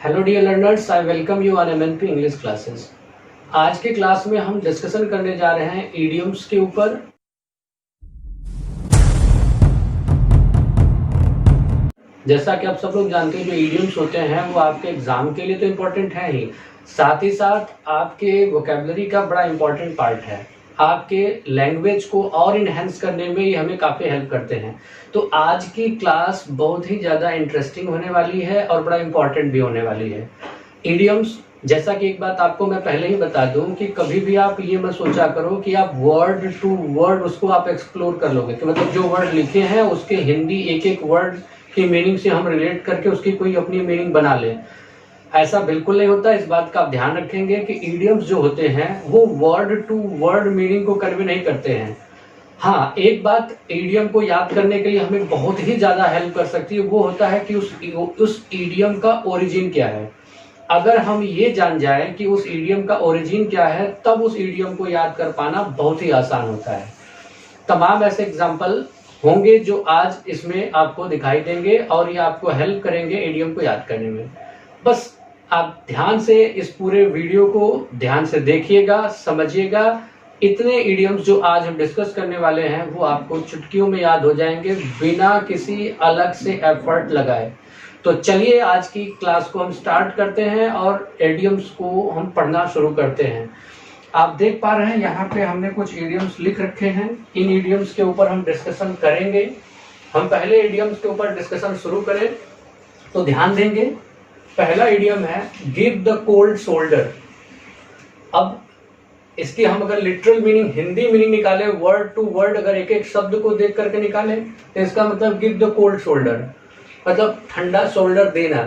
Hello dear learners, I welcome you on MNP English classes. आज के class में हम डिस्कशन करने जा रहे हैं इडियम्स के ऊपर। जैसा कि आप सब लोग जानते हैं, जो इडियम्स होते हैं वो आपके एग्जाम के लिए तो इम्पोर्टेंट है ही, साथ ही साथ आपके वोकेबलरी का बड़ा इम्पोर्टेंट पार्ट है। आपके लैंग्वेज को और इनहेंस करने में ये हमें काफ़ी हेल्प करते हैं। तो आज की क्लास बहुत ही ज़्यादा इंटरेस्टिंग होने वाली है और बड़ा इम्पोर्टेंट भी होने वाली है। इडियम्स, जैसा कि एक बात आपको मैं पहले ही बता दूं कि कभी भी आप ये मत सोचा करो कि आप वर्ड टू वर्ड उसको आप एक्सप्लोर कर लोगे, कि मतलब जो वर्ड लिखे हैं उसके हिंदी एक एक वर्ड की मीनिंग से हम रिलेट करके उसकी कोई अपनी मीनिंग बना लें। ऐसा बिल्कुल नहीं होता। इस बात का आप ध्यान रखेंगे कि इडियम्स जो होते हैं वो वर्ड टू वर्ड मीनिंग को कन्वे नहीं करते हैं। हाँ, एक बात इडियम को याद करने के लिए हमें बहुत ही ज्यादा हेल्प कर सकती है, वो होता है कि उस इडियम का ओरिजिन क्या है। अगर हम ये जान जाए कि उस इडियम का ओरिजिन क्या है, तब उस इडियम को याद कर पाना बहुत ही आसान होता है। तमाम ऐसे एग्जाम्पल होंगे जो आज इसमें आपको दिखाई देंगे और ये आपको हेल्प करेंगे इडियम को याद करने में। बस आप ध्यान से इस पूरे वीडियो को ध्यान से देखिएगा, समझिएगा। इतने इडियम्स जो आज हम डिस्कस करने वाले हैं वो आपको चुटकियों में याद हो जाएंगे बिना किसी अलग से एफर्ट लगाए। तो चलिए आज की क्लास को हम स्टार्ट करते हैं और इडियम्स को हम पढ़ना शुरू करते हैं। आप देख पा रहे हैं यहाँ पे हमने कुछ इडियम्स लिख रखे हैं। इन इडियम्स के ऊपर हम डिस्कशन करेंगे। हम पहले इडियम्स के ऊपर डिस्कशन शुरू करें तो ध्यान देंगे। पहला इडियम है गिव द कोल्ड शोल्डर। अब इसकी हम अगर लिटरल मीनिंग, हिंदी मीनिंग निकाले, वर्ड टू वर्ड अगर एक एक शब्द को देख करके निकाले तो इसका मतलब गिव द कोल्ड शोल्डर मतलब ठंडा शोल्डर देना।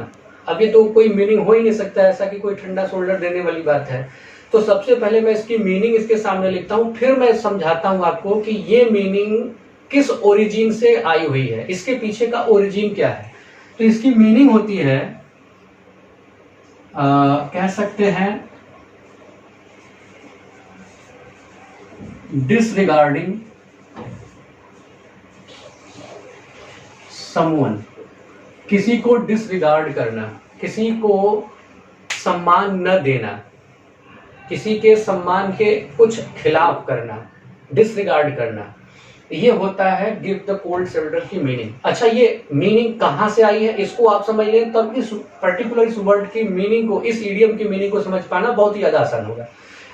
अब ये तो कोई मीनिंग हो ही नहीं सकता ऐसा कि कोई ठंडा शोल्डर देने वाली बात है। तो सबसे पहले मैं इसकी मीनिंग इसके सामने लिखता हूं, फिर मैं समझाता हूं आपको कि ये मीनिंग किस ओरिजिन से आई हुई है, इसके पीछे का ओरिजिन क्या है। तो इसकी मीनिंग होती है, कह सकते हैं डिसरिगार्डिंग समवन। किसी को डिसरिगार्ड करना, किसी को सम्मान न देना, किसी के सम्मान के कुछ खिलाफ करना, डिसरिगार्ड करना, ये होता है गिव द कोल्ड शोल्डर की मीनिंग। अच्छा, ये मीनिंग कहाँ से आई है इसको आप समझ लें, तब इस पर्टिकुलर इस वर्ड की मीनिंग को, इस इडियम की मीनिंग को समझ पाना बहुत ही ज्यादा आसान होगा।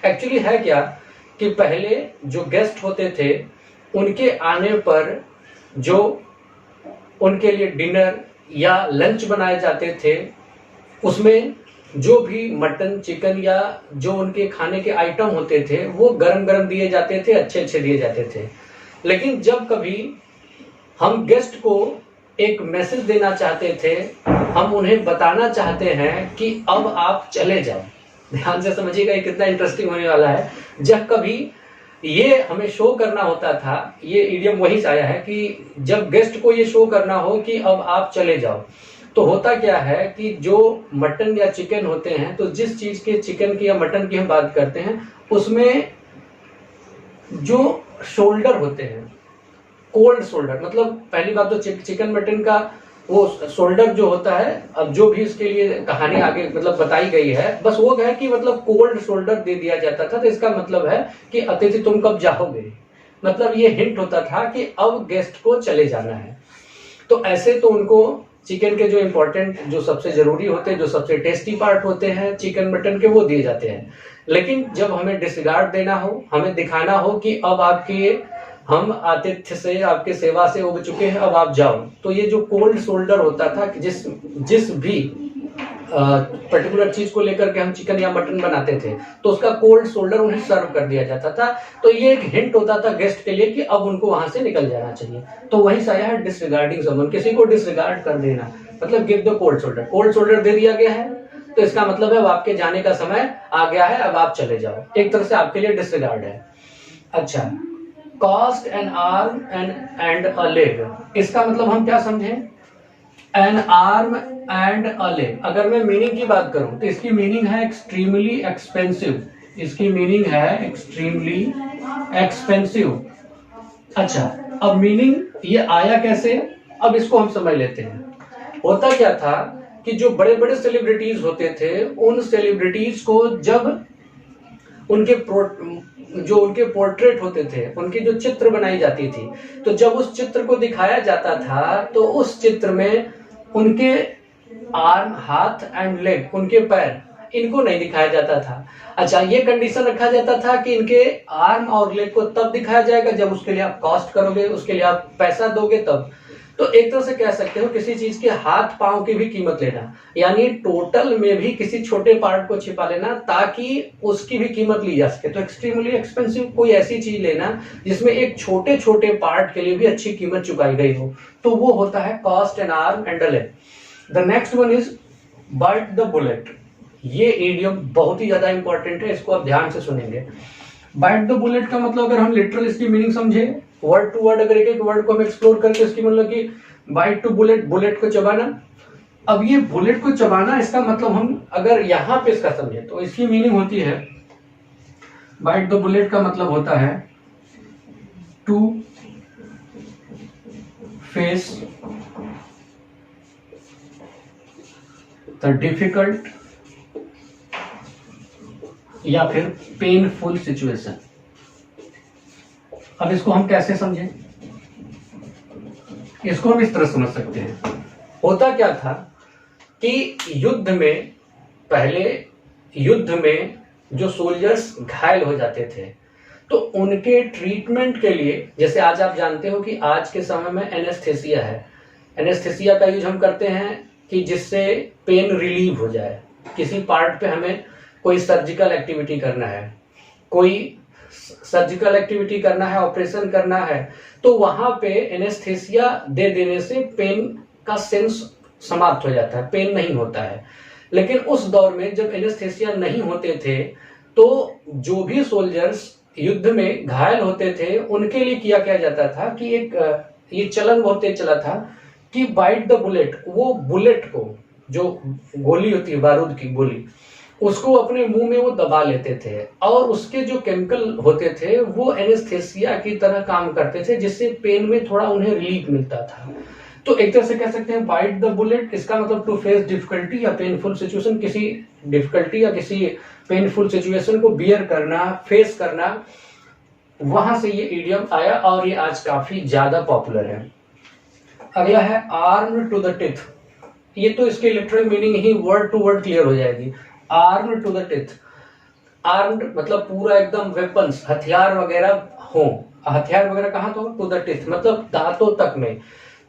एक्चुअली है क्या कि पहले जो गेस्ट होते थे उनके आने पर जो उनके लिए डिनर या लंच बनाए जाते थे, उसमें जो भी मटन, चिकन या जो उनके खाने के आइटम होते थे वो गरम गरम दिए जाते थे, अच्छे अच्छे दिए जाते थे। लेकिन जब कभी हम गेस्ट को एक मैसेज देना चाहते थे, हम उन्हें बताना चाहते हैं कि अब आप चले जाओ। ध्यान से समझिएगा, ये कितना इंटरेस्टिंग होने वाला है। जब कभी ये हमें शो करना होता था, ये इडियम वहीं से आया है कि जब गेस्ट को ये शो करना हो कि अब आप चले जाओ, तो होता क्या है कि जो मटन या चिकन होते हैं, तो जिस चीज के चिकन की या मटन की हम बात करते हैं उसमें जो शोल्डर होते हैं, कोल्ड शोल्डर, मतलब पहली बात तो चिकन मटन का वो शोल्डर जो होता है, अब जो भी इसके लिए कहानी आगे मतलब बताई गई है, बस वो है कि मतलब कोल्ड शोल्डर दे दिया जाता था। तो इसका मतलब है कि अतिथि तुम कब जाओगे, मतलब ये हिंट होता था कि अब गेस्ट को चले जाना है। तो ऐसे तो उनको चिकन के जो इम्पोर्टेंट, जो सबसे जरूरी होते हैं, जो सबसे टेस्टी पार्ट होते हैं चिकन मटन के, वो दिए जाते हैं। लेकिन जब हमें डिसरिगार्ड देना हो, हमें दिखाना हो कि अब हम आतिथ्य से, आपके सेवा से उब चुके हैं, अब आप जाओ, तो ये जो कोल्ड शोल्डर होता था, जिस भी पर्टिकुलर चीज को लेकर के हम चिकन या मटन बनाते थे, तो उसका कोल्ड शोल्डर उन्हें सर्व कर दिया जाता था। तो ये एक हिंट होता था गेस्ट के लिए कि अब उनको वहां से निकल जाना चाहिए। तो वही से आया है डिसरिगार्डिंग समवन, किसी को डिसरिगार्ड कर देना, मतलब give the cold shoulder. Cold shoulder दे दिया गया है तो इसका मतलब है अब आपके जाने का समय आ गया है, अब आप चले जाओ। एक तरह से आपके लिए डिसरिगार्ड है। अच्छा, cost an arm and a leg, इसका मतलब हम क्या समझें, N arm and a leg. अगर मैं मीनिंग की बात करूं तो इसकी मीनिंग है एक्सट्रीमली एक्सपेंसिव। इसकी मीनिंग है एक्सट्रीमली एक्सपेंसिव। अच्छा, अब मीनिंग ये आया कैसे, अब इसको हम समझ लेते हैं। होता क्या था कि जो बड़े बड़े सेलिब्रिटीज होते थे, उन सेलिब्रिटीज को जब उनके पोर्ट्रेट होते थे, उनकी जो चित्र बनाई जाती थी, तो जब उस चित्र को दिखाया जाता था तो उस चित्र में उनके आर्म, हाथ एंड लेग, उनके पैर, इनको नहीं दिखाया जाता था। अच्छा, ये कंडीशन रखा जाता था कि इनके आर्म और लेग को तब दिखाया जाएगा जब उसके लिए आप कॉस्ट करोगे, उसके लिए आप पैसा दोगे तब। तो एक तरह से कह सकते हो किसी चीज के हाथ पांव की भी कीमत लेना, यानी टोटल में भी किसी छोटे पार्ट को छिपा लेना ताकि उसकी भी कीमत ली जा सके। तो एक्सट्रीमली एक्सपेंसिव कोई ऐसी चीज लेना जिसमें एक छोटे छोटे पार्ट के लिए भी अच्छी कीमत चुकाई गई हो, तो वो होता है cost an arm and a leg. The next one is bite the bullet. ये इडियम बहुत ही ज्यादा इंपॉर्टेंट है, इसको आप ध्यान से सुनेंगे। बाइट द बुलेट का मतलब अगर हम लिटरल इसकी मीनिंग समझे, वर्ड टू वर्ड अगर एक एक वर्ड को हम एक्सप्लोर करके इसकी मतलब कि बाइट टू बुलेट, बुलेट को चबाना। अब ये बुलेट को चबाना, इसका मतलब हम अगर यहां पे इसका समझे तो इसकी मीनिंग होती है, बाइट द बुलेट का मतलब होता है टू फेस द डिफिकल्ट या फिर पेनफुल सिचुएशन। अब इसको हम कैसे समझें? इसको हम इस तरह समझ सकते हैं, होता क्या था कि युद्ध में, पहले युद्ध में जो सोल्जर्स घायल हो जाते थे तो उनके ट्रीटमेंट के लिए, जैसे आज आप जानते हो कि आज के समय में एनेस्थेसिया है। एनेस्थेसिया का यूज हम करते हैं कि जिससे पेन रिलीव हो जाए। किसी पार्ट पे हमें कोई सर्जिकल एक्टिविटी करना है, कोई सर्जिकल एक्टिविटी करना है, ऑपरेशन करना है, तो वहां पे एनेस्थेसिया दे देने से पेन का सेंस समाप्त हो जाता है, पेन नहीं होता है। लेकिन उस दौर में जब एनेस्थेसिया नहीं होते थे तो जो भी सोल्जर्स युद्ध में घायल होते थे उनके लिए किया क्या जाता था कि एक ये चलन बहुत तेज चला था कि बाइट द बुलेट, वो बुलेट को, जो गोली होती है बारूद की गोली, उसको अपने मुंह में वो दबा लेते थे और उसके जो केमिकल होते थे वो एनेस्थेसिया की तरह काम करते थे, जिससे पेन में थोड़ा उन्हें रिलीफ मिलता था। तो एक तरह से कह सकते हैं बाइट द बुलेट, इसका मतलब टू फेस डिफिकल्टी या पेनफुल सिचुएशन, किसी डिफिकल्टी या किसी पेनफुल सिचुएशन को बियर करना, फेस करना, वहां से ये इडियम आया और ये आज काफी ज्यादा पॉपुलर है। अगला है आर्म टू द टिथ। ये तो इसके लिटरल मीनिंग ही वर्ड टू वर्ड क्लियर हो जाएगी। Arm to the teeth, armed मतलब पूरा एकदम वेपन्स, हथियार वगैरह हो। हथियार वगैरह कहाँ तो? टू द टिथ मतलब दांतों तक में।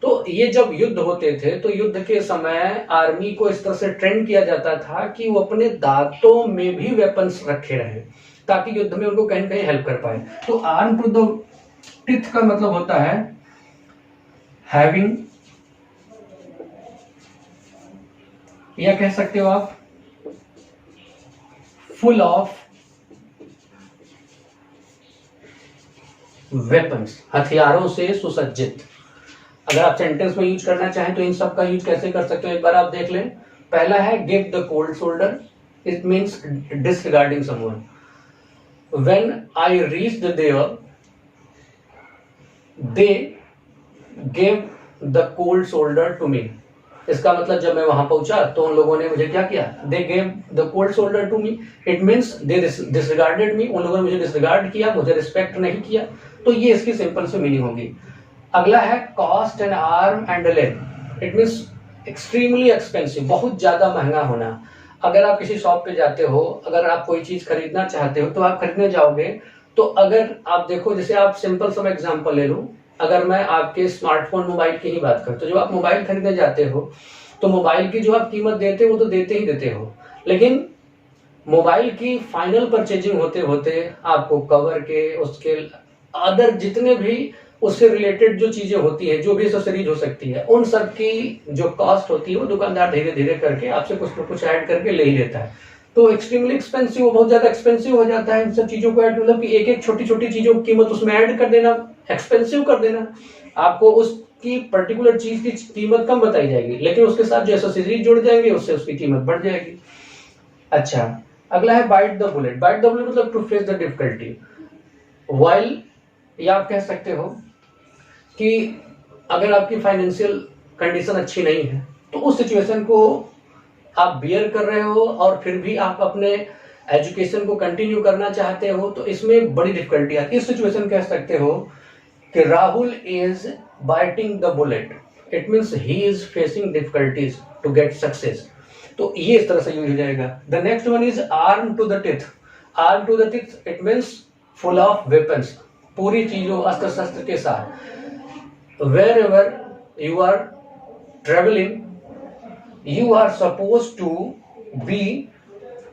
तो ये जब युद्ध होते थे तो युद्ध के समय आर्मी को इस तरह से ट्रेन किया जाता था कि वो अपने दांतों में भी वेपन्स रखे रहे ताकि युद्ध में उनको कहीं कहीं हेल्प कर पाए। तो आर्म टू द टिथ का मतलब होता है हैविंग, या कह सकते हो आप फुल ऑफ वेपन्स, हथियारों से सुसज्जित। अगर आप सेंटेंस में यूज करना चाहें तो इन सब का यूज कैसे कर सकते हो, एक बार आप देख लें। पहला है give the cold shoulder, it means disregarding someone. When I reached there they give the cold shoulder to me. इसका मतलब जब मैं वहां पहुंचा तो उन लोगों ने मुझे क्या किया? They gave the cold shoulder to me, it means they disregarded me. उन लोगों ने मुझे डिसरिगार्ड किया, मुझे रिस्पेक्ट नहीं किया। तो ये इसकी सिंपल सी मीनिंग होगी। अगला है cost an arm and a leg, it means extremely expensive, बहुत ज्यादा महंगा होना। अगर आप किसी शॉप पे जाते हो, अगर आप कोई चीज खरीदना चाहते हो तो आप खरीदने जाओगे तो अगर आप देखो, जैसे आप सिंपल सा एग्जांपल ले लूं, अगर मैं आपके स्मार्टफोन मोबाइल की ही बात करूं तो जब आप मोबाइल खरीदने जाते हो तो मोबाइल की जो आप कीमत देते हो वो तो देते ही देते हो, लेकिन मोबाइल की फाइनल परचेजिंग होते होते आपको कवर के, उसके अदर जितने भी उससे रिलेटेड जो चीजें होती है, जो भी एक्सेसरीज हो सकती है, उन सब की जो कॉस्ट होती है वो दुकानदार धीरे धीरे करके आपसे कुछ न कुछ ऐड करके ले ही लेता है। तो एक्सट्रीमली एक्सपेंसिव, वो बहुत ज्यादा एक्सपेंसिव हो जाता है इन सब चीजों को ऐड, मतलब कि एक एक छोटी छोटी चीजों की कीमत उसमें ऐड कर देना, एक्सपेंसिव कर देना। आपको उसकी पर्टिकुलर चीज की कीमत कम बताई जाएगी, लेकिन उसके साथ जो एक्सेसरीज जुड़ जाएंगे उससे उसकी कीमत बढ़ जाएगी। अच्छा, अगला है bite the bullet. Bite the bullet मतलब to face the difficulty while, या आप कह सकते हो कि अगर आपकी फाइनेंशियल कंडीशन अच्छी नहीं है तो उस सिचुएशन को आप बियर कर रहे हो और फिर भी आप अपने एजुकेशन को कंटिन्यू करना चाहते हो, तो इसमें बड़ी डिफिकल्टी आती है। इस सिचुएशन कह सकते हो कि Rahul is biting the bullet, it means he is facing difficulties to get success. तो ये इस तरह से यूज हो जाएगा। The next one is arm to the teeth. Arm to the teeth it means full of weapons, पूरी चीजों अस्त्र शस्त्र के साथ। Wherever you are travelling you are suppose to be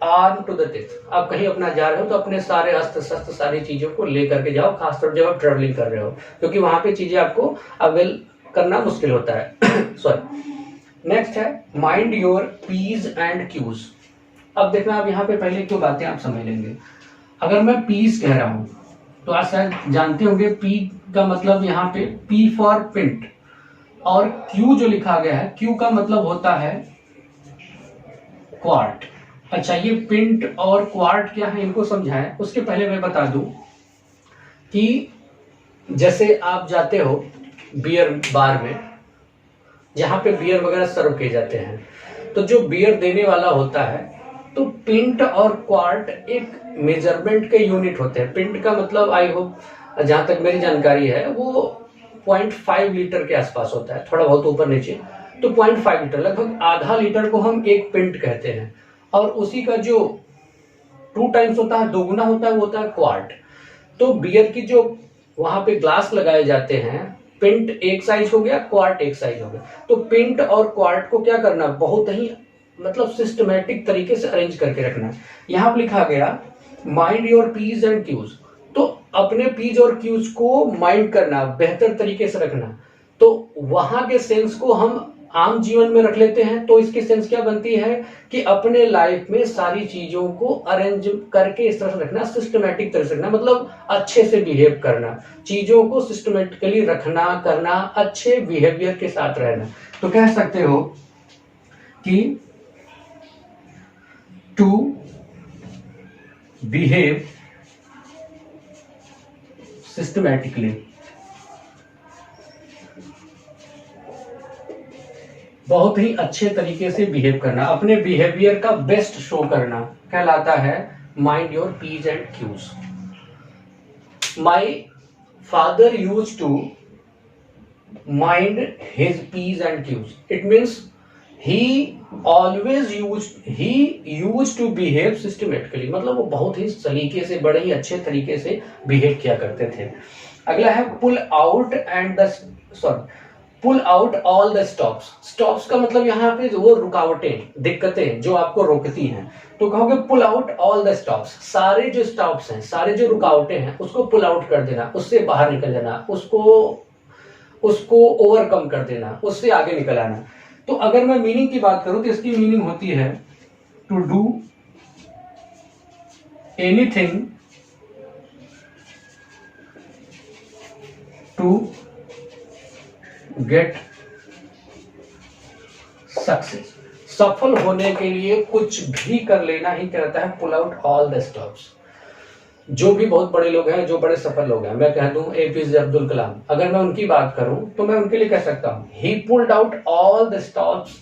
arm to the teeth. आप कहीं अपना जा रहे हो तो अपने सारे अस्त्र शस्त्र सारी चीजों को लेकर के जाओ, खासतौर जब आप ट्रेवलिंग कर रहे हो, क्योंकि वहां पे चीजें आपको अवेल करना मुश्किल होता है। सॉरी। नेक्स्ट है mind your p's and q's. अब देखना, आप यहाँ पे पहले क्यों बातें आप समझ लेंगे। अगर मैं पीस कह रहा हूं तो आप शायद जानते होंगे पी का मतलब यहाँ पे पी फॉर पिंट, और क्यू जो लिखा गया है क्यू का मतलब होता है क्वार्ट। अच्छा, ये पिंट और क्वार्ट क्या है इनको समझाएं, उसके पहले मैं बता दूं कि जैसे आप जाते हो बियर बार में जहां पे बियर वगैरह सर्व किए जाते हैं, तो जो बियर देने वाला होता है, तो पिंट और क्वार्ट एक मेजरमेंट के यूनिट होते हैं। पिंट का मतलब आई होप जहां तक मेरी जानकारी है वो 0.5 लीटर के आसपास होता है, थोड़ा बहुत ऊपर नीचे। तो 0.5 लीटर, लगभग आधा लीटर को हम एक पिंट कहते हैं, और उसी का जो 2 टाइम्स होता है, दोगुना होता है, वो होता है क्वार्ट। तो बियर की जो वहां पे ग्लास लगाए जाते हैं, पिंट एक साइज हो गया, क्वार्ट एक साइज हो गया। तो पिंट और क्वार्ट को क्या करना, बहुत ही मतलब सिस्टमेटिक तरीके से अरेंज करके रखना। यहाँ पर लिखा गया mind your p's and q's, तो अपने पीज और क्यूज को माइंड करना, बेहतर तरीके से रखना। तो वहां के सेंस को हम आम जीवन में रख लेते हैं, तो इसकी सेंस क्या बनती है कि अपने लाइफ में सारी चीजों को अरेंज करके इस तरह से रखना, सिस्टमेटिक तरह से रखना, मतलब अच्छे से बिहेव करना, चीजों को सिस्टमेटिकली रखना, करना, अच्छे बिहेवियर के साथ रहना। तो कह सकते हो कि टू बिहेव सिस्टमैटिकली, बहुत ही अच्छे तरीके से बिहेव करना, अपने बिहेवियर का बेस्ट शो करना कहलाता है mind your p's and q's. My father use to mind his p's and q's, it means he used to behave systematically, मतलब वो बहुत ही सलीके से, बड़े ही अच्छे तरीके से बिहेव किया करते थे। अगला है pull out all the stops. Stops का मतलब यहाँ पे वो रुकावटें, दिक्कतें जो आपको रोकती हैं, तो कहोगे pull out all the stops. सारे जो स्टॉप्स हैं, सारे जो रुकावटें हैं, उसको पुल आउट कर देना, उससे बाहर निकल जाना, उसको ओवरकम कर देना, उससे आगे निकल आना। तो अगर मैं मीनिंग की बात करूं तो इसकी मीनिंग होती है to do anything to get success. सफल होने के लिए कुछ भी कर लेना ही कहता है pull out all the stops. जो भी बहुत बड़े लोग हैं, जो बड़े सफल लोग हैं, मैं कह दूं एपीजे अब्दुल कलाम, अगर मैं उनकी बात करूं तो मैं उनके लिए कह सकता हूं ही pulled out all the stops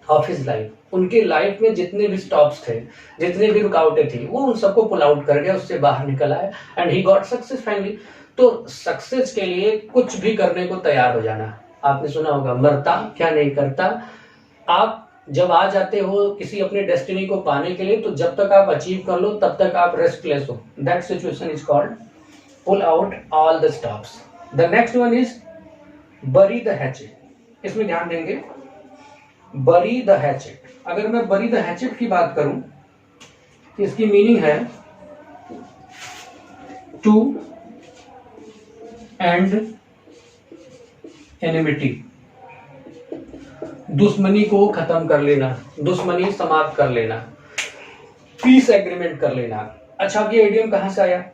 of his life. उनके लाइफ में जितने भी स्टॉप्स थे, जितने भी रुकावटें थी, वो उन सबको पुल आउट कर गया, उससे बाहर निकल आया, and he got success finally. तो सक्सेस के लिए कुछ भी करने को तैयार हो जाना। आपने सुना होगा मरता क्या नहीं करता। आप जब आ जाते हो किसी अपने डेस्टिनी को पाने के लिए, तो जब तक आप अचीव कर लो तब तक आप रेस्टलेस हो। That situation is called pull out all the stops. The next one is bury the hatchet. इसमें ध्यान देंगे, बरी द हैचेट। अगर मैं बरी द हैचेट की बात करूं तो इसकी मीनिंग है टू एंड एनिमिटी, दुश्मनी को खत्म कर लेना, दुश्मनी समाप्त कर लेना, पीस एग्रीमेंट कर लेना। अच्छा, अब ये इडियम कहां से आया?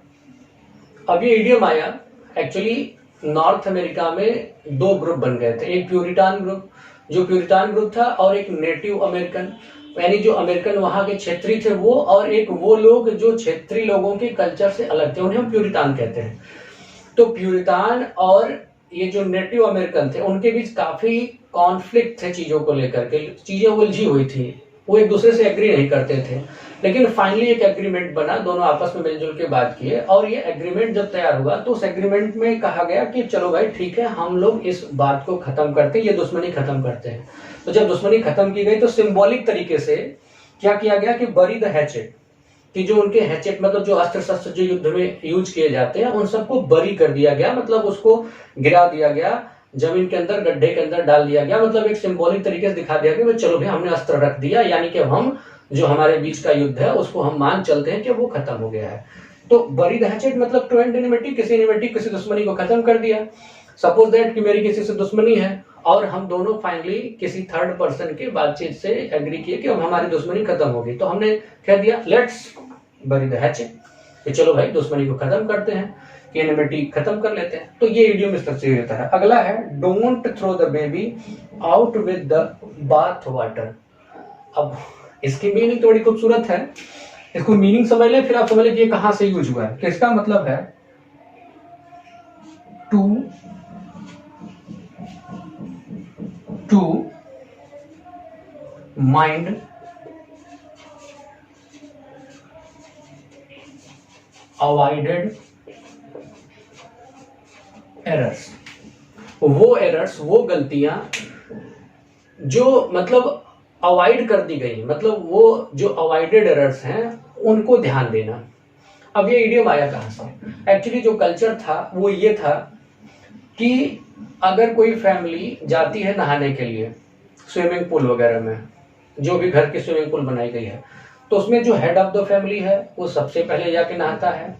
अब ये इडियम आया एक्चुअली नॉर्थ अमेरिका में 2 ग्रुप बन गए थे। एक प्यूरिटान ग्रुप, जो प्यूरिटान ग्रुप था, और एक नेटिव अमेरिकन, यानी जो अमेरिकन वहां के क्षेत्रीय थे वो, और एक वो लोग जो क्षेत्रीय लोगों के कल्चर से अलग थे, उन्हें हम प्यूरिटान कहते हैं। तो प्यूरिटान और ये जो नेटिव अमेरिकन थे, उनके बीच काफी कॉन्फ्लिक्ट थे, चीजों को लेकर के चीजें उलझी हुई थी, वो एक दूसरे से एग्री नहीं करते थे, लेकिन फाइनली एक एग्रीमेंट बना, दोनों आपस में मिलजुल के बात किए, और ये एग्रीमेंट जब तैयार हुआ तो उस एग्रीमेंट में कहा गया कि चलो भाई ठीक है, हम लोग इस बात को खत्म करते हैं, ये दुश्मनी खत्म करते हैं। तो जब दुश्मनी खत्म की गई तो सिंबॉलिक तरीके से क्या किया गया कि बरी द हैचेट, कि जो उनके हैचेट मतलब जो अस्त्र शस्त्र जो युद्ध में यूज किए जाते हैं उन सबको बरी कर दिया गया, मतलब उसको गिरा दिया गया, जमीन के अंदर गड्ढे के अंदर डाल दिया गया। मतलब एक सिंबॉलिक तरीके से दिखा दिया कि चलो भाई हमने अस्त्र रख दिया, यानी कि हम जो हमारे बीच का युद्ध है उसको हम मान चलते हैं कि वो खत्म हो गया है। तो बरी द हैचेट मतलब टू एंड एनिमिटी, किसी दुश्मनी को खत्म कर दिया। सपोज दैट कि मेरी किसी से दुश्मनी है और हम दोनों फाइनली किसी थर्ड पर्सन की बातचीत से एग्री किए कि अब हमारी दुश्मनी खत्म होगी, तो हमने कह दिया लेट्स बरी द हैचेट, कि चलो भाई दुश्मनी को खत्म करते हैं, कि एनिमिटी खत्म कर लेते हैं। तो ये इडियम इस तरह से होता है। अगला है don't throw the baby out with the bath water. अब इसकी मीनिंग थोड़ी खूबसूरत है, इसको मीनिंग समझ ले फिर आप समझ लीजिए कहां से यूज हुआ है। कि इसका मतलब है टू माइंड अवॉइडेड एरर्स, वो गलतियां जो मतलब अवॉइड कर दी गई, मतलब वो जो अवॉइडेड एरर्स हैं उनको ध्यान देना। अब ये इडियम आया कहां से? एक्चुअली जो कल्चर था वो ये था कि अगर कोई फैमिली जाती है नहाने के लिए स्विमिंग पूल वगैरह में, जो भी घर की स्विमिंग पूल बनाई गई है, तो उसमें जो हेड ऑफ द फैमिली है वो सबसे पहले जाके नहाता है,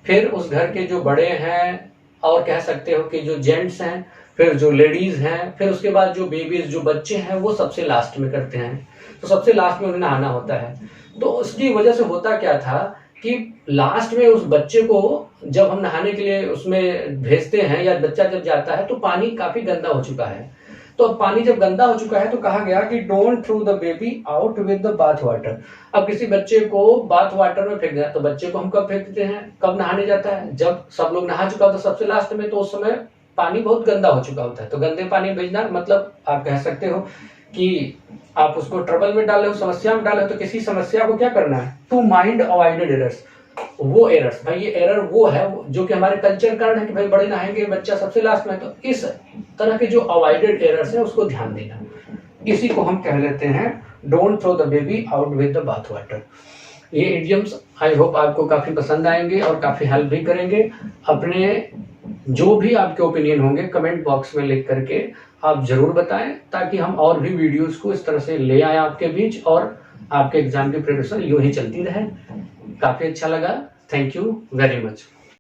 फिर उस घर के जो बड़े हैं और कह सकते हो कि जो जेंट्स हैं, फिर जो लेडीज हैं, फिर उसके बाद जो बेबीज जो बच्चे हैं वो सबसे लास्ट में करते हैं। तो सबसे लास्ट में उन्हें नहाना होता है। तो उसकी वजह से होता क्या था कि लास्ट में उस बच्चे को जब हम नहाने के लिए उसमें भेजते हैं या बच्चा जब जाता है तो पानी काफी गंदा हो चुका है। तो अब पानी जब गंदा हो चुका है तो कहा गया कि don't throw the baby out with the bath water. अब किसी बच्चे को बाथ वाटर में फेंक दिया, तो बच्चे को हम कब फेंक देते हैं, कब नहाने जाता है, जब सब लोग नहा चुका होता है सबसे लास्ट में, तो उस समय पानी बहुत गंदा हो चुका होता है। तो गंदे पानी भेजना मतलब आप कह सकते हो कि आप उसको ट्रबल में डाले हो, समस्या में डाले हो। तो किसी समस्या को क्या करना है, टू माइंड अवॉइडेड एरर्स। वो एरर्स भाई, ये एरर वो है जो कि हमारे कल्चर कारण है कि भाई बड़े नहाएंगे, बच्चा सबसे लास्ट में, तो इस तरह के जो अवॉइडेड एरर्स है उसको ध्यान देना। इसी को हम कह लेते हैं don't throw the baby out with the bath water. ये इडियम्स आई होप आपको काफी पसंद आएंगे और काफी हेल्प भी करेंगे। अपने जो भी आपके ओपिनियन होंगे कमेंट बॉक्स में लिख करके आप जरूर बताएं, ताकि हम और भी वीडियोस को इस तरह से ले आए आपके बीच और आपके एग्जाम की प्रिपरेशन यूं ही चलती रहे। काफी अच्छा लगा, थैंक यू वेरी मच।